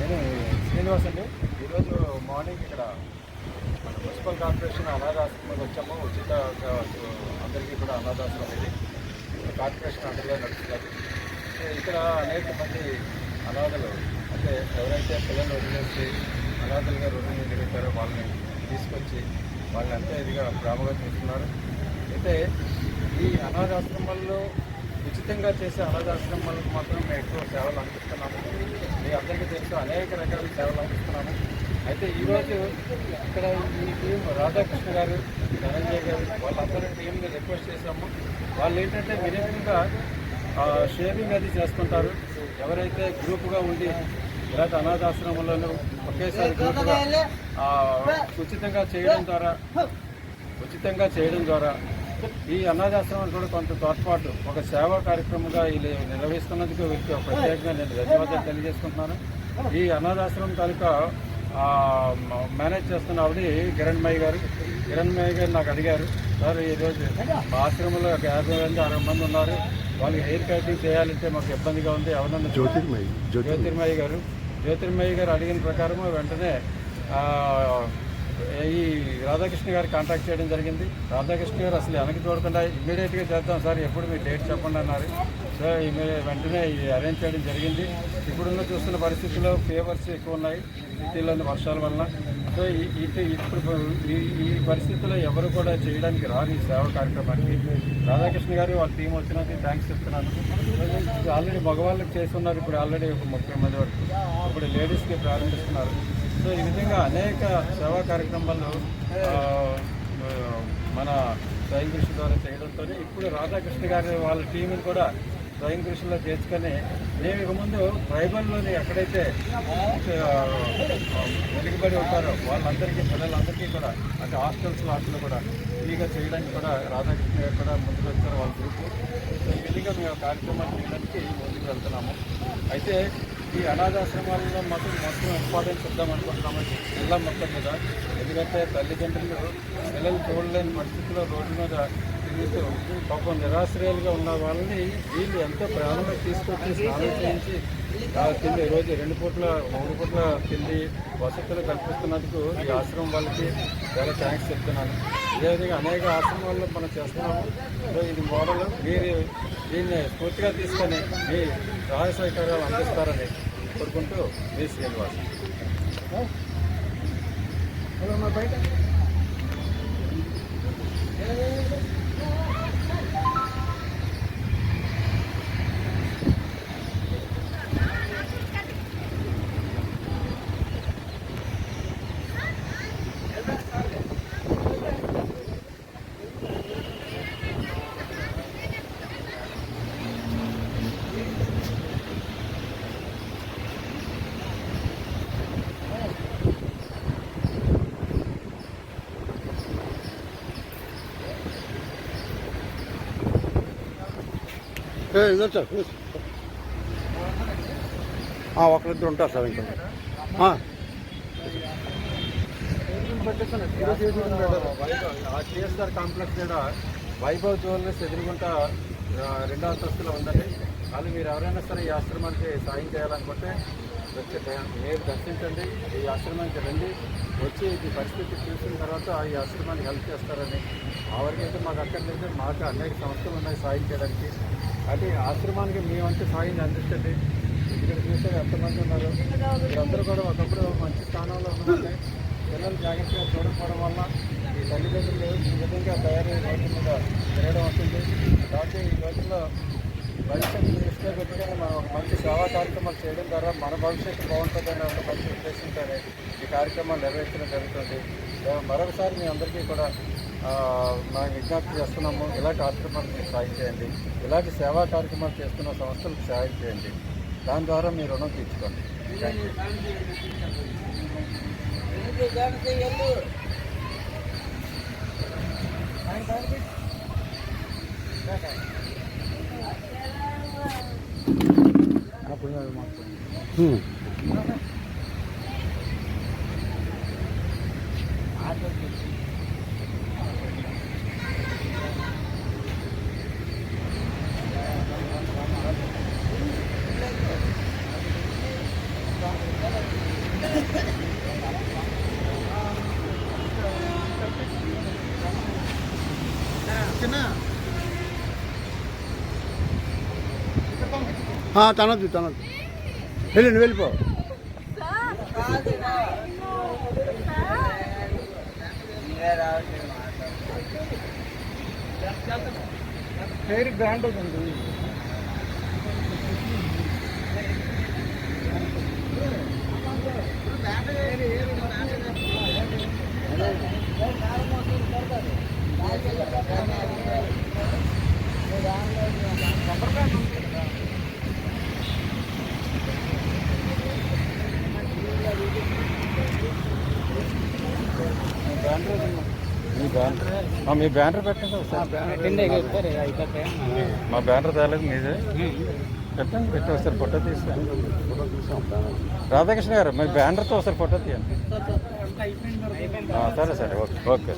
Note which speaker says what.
Speaker 1: నేను శ్రీనివాస్ అండి. ఈరోజు మార్నింగ్ ఇక్కడ మన మున్సిపల్ కార్పొరేషన్ అనాథాశ్రమంకి వచ్చాము. ఉచిత అందరికీ కూడా అనాథాశ్రమం ఇది కార్పొరేషన్ అండర్గా నడుస్తున్నది. ఇక్కడ అనేక మంది అనాథలు అంటే ఎవరైతే పిల్లలు వదిలేసి అనాథలుగా రోడ్డు మీద తిరుగుతారో వాళ్ళని తీసుకొచ్చి వాళ్ళని అంతా ఇదిగా ప్రేమగా చూస్తున్నారు. అయితే ఈ అనాథాశ్రమాల్లో ఉచితంగా చేసే అనాథాశ్రమాలకు మాత్రం మేము ఎక్కువ సేవలు అందిస్తున్నాము. మీ అందరికీ తెలుసు అనేక రకాల సేవలు అందిస్తున్నాము. అయితే ఈరోజు ఇక్కడ ఈ టీం రాధాకృష్ణ గారు, ధనంజయ్ గారు వాళ్ళందరూ టీంని రిక్వెస్ట్ చేశాము. వాళ్ళు ఏంటంటే వినయంగా షేరింగ్ అది చేసుకుంటారు. ఎవరైతే గ్రూపుగా ఉండి ఇలాంటి అనాథాశ్రమంలో ఒకేసారి గ్రూపుగా ఉచితంగా చేయడం ద్వారా ఈ అనాథాశ్రమాలు కూడా కొంత తోడ్పాటు ఒక సేవా కార్యక్రమంగా వీళ్ళు నిర్వహిస్తున్నందుకు వీరికి ప్రత్యేకంగా నేను ధన్యవాదాలు తెలియజేసుకుంటున్నాను. ఈ అనాథాశ్రమం తాలూకా మేనేజ్ చేస్తున్న ఆవిడ కిరణ్మయ్య గారు నాకు అడిగారు, సార్ ఈరోజు మా ఆశ్రమంలో 50 మంది 60 మంది ఉన్నారు, వాళ్ళకి హెయిర్ కటింగ్ చేయాలంటే మాకు ఇబ్బందిగా ఉంది, ఎవరన్నా జ్యోతిర్మయ్య గారు అడిగిన ప్రకారం వెంటనే ఈ రాధాకృష్ణ గారు కాంటాక్ట్ చేయడం జరిగింది. రాధాకృష్ణ గారు అసలు వెనక్కి చూడకుండా ఇమ్మీడియట్గా చేద్దాం సార్, ఎప్పుడు మీరు డేట్ చెప్పండి అన్నారు. సో వెంటనే అరేంజ్ చేయడం జరిగింది. ఇప్పుడున్న చూస్తున్న పరిస్థితుల్లో ఫీవర్స్ ఎక్కువ ఉన్నాయి సిటీలోని వర్షాల వల్ల. సో ఇప్పుడు ఈ పరిస్థితుల్లో ఎవరు కూడా చేయడానికి రాని ఈ సేవా కార్యక్రమానికి రాధాకృష్ణ గారు వాళ్ళ టీం వచ్చినందుకు థ్యాంక్స్ చెప్తున్నాను. ఆల్రెడీ మగవాళ్ళకి చేస్తున్నారు, ఇప్పుడు ఆల్రెడీ ఒక 30 మంది వరకు, ఇప్పుడు లేడీస్కి ప్రారంభిస్తున్నారు. సో ఈ విధంగా అనేక సేవా కార్యక్రమాలు మన స్వయం కృషి ద్వారా చేయడంతో ఇప్పుడు రాధాకృష్ణ గారి వాళ్ళ టీంని కూడా స్వయం కృషిలో చేర్చుకొని మేము ఇక ముందు ట్రైబల్లోని ఎక్కడైతే వెనుకబడి ఉంటారో వాళ్ళందరికీ పిల్లలందరికీ కూడా అంటే హాస్టల్లో కూడా ఫ్రీగా చేయడానికి కూడా రాధాకృష్ణ గారు కూడా ముందుకు వచ్చారు వాళ్ళ గ్రూపు. సో ఈ విధంగా మేము కార్యక్రమాలు చేయడానికి ముందుకు వెళ్తున్నాము. అయితే ఈ అనాథాశ్రమాలలో మొత్తం ఇంపార్టెన్స్ ఇద్దామనుకుంటున్నామండి జిల్లా మొత్తం మీద. ఎందుకంటే తల్లిదండ్రులు పిల్లలు చూడలేని పరిస్థితుల్లో రోడ్డు మీద తిరుగుతూ పాపం నిరాశ్రయాలుగా ఉన్న వాళ్ళని వీళ్ళు ఎంతో ప్రేమగా తీసుకొచ్చి స్నానం చేయించి తిండి రోజు 2 పూట్ల 3 పూట్ల తిండి వసతులు కల్పిస్తున్నందుకు ఈ ఆశ్రమం వాళ్ళకి చాలా థ్యాంక్స్ చెప్తున్నాను. ఇదేవిధంగా అనేక ఆశ్రమాల్లో మనం చేస్తున్నాము. సో ఇది మోడల్, మీరు దీన్ని స్ఫూర్తిగా తీసుకొని మీ సహాయ సహకారాలు అందిస్తారని కోరుకుంటూ మీ శ్రీనివాస్. బయట
Speaker 2: ఒకరిద్దరు ఉంటారు సార్ ఇంకా
Speaker 1: టీఎస్ఆర్ కాంప్లెక్స్ కూడా వైభవ్ జ్యువెలర్స్ ఎదురుగుంటా 2వ అంతస్తులో ఉందండి. వాళ్ళు మీరు ఎవరైనా సరే ఈ ఆశ్రమానికి సాయం చేయాలనుకుంటే మీరు దర్శించండి, ఈ ఆశ్రమానికి రండి, వచ్చి ఈ పరిస్థితి చూసిన తర్వాత ఈ ఆశ్రమానికి హెల్ప్ చేస్తారని. ఆ వరకైతే మాకు అక్కర్లేదు, మాకు అనేక సంస్థలు ఉన్నాయి సాయం చేయడానికి. అంటే ఆశ్రమానికి మేమంటే సాయం అందించండి. ఇక్కడ చూస్తే ఎంతమంది ఉన్నారు, మీరందరూ కూడా ఒకప్పుడు మంచి స్థానంలో ఉన్నారంటే పిల్లలు జాగ్రత్తగా చూడకపోవడం వల్ల ఈ తల్లిదండ్రులు ఈ విధంగా తయారయ్యే రోడ్డు మీద తిరగడం వస్తుంది. కాబట్టి ఈ రోజుల్లో భవిష్యత్తు దృష్టిలో పెట్టుకుని మనం ఒక మంచి సేవా కార్యక్రమాలు చేయడం ద్వారా మన భవిష్యత్తు బాగుంటుందని ఒక మంచి ఉద్దేశంతోనే ఈ కార్యక్రమాలు నిర్వహించడం జరుగుతుంది. మరొకసారి మీ అందరికీ కూడా మనం విజ్ఞప్తి చేస్తున్నాము, ఇలాంటి ఆశ్రమాలకు సాయం చేయండి, ఇలాంటి సేవా కార్యక్రమాలు చేస్తున్న సంస్థలకు సాయం చేయండి, దాని ద్వారా మీ రుణం తీర్చుకోండి.
Speaker 2: Thank you. తనొద్దు వెళ్ళండి, వెళ్ళిపో.
Speaker 1: పేరు బ్రాండ్ ఉంది. మీ బ్యానర్ పెట్టండి ఒకసారి. మా బ్యానర్ తేలేదు మీదే, పెట్టండి. పెట్టి ఒకసారి ఫోటో తీసుకోండి. రాధాకృష్ణ గారు మీ బ్యానర్తో ఒకసారి ఫోటో తీయండి. సరే సరే, ఓకే ఓకే.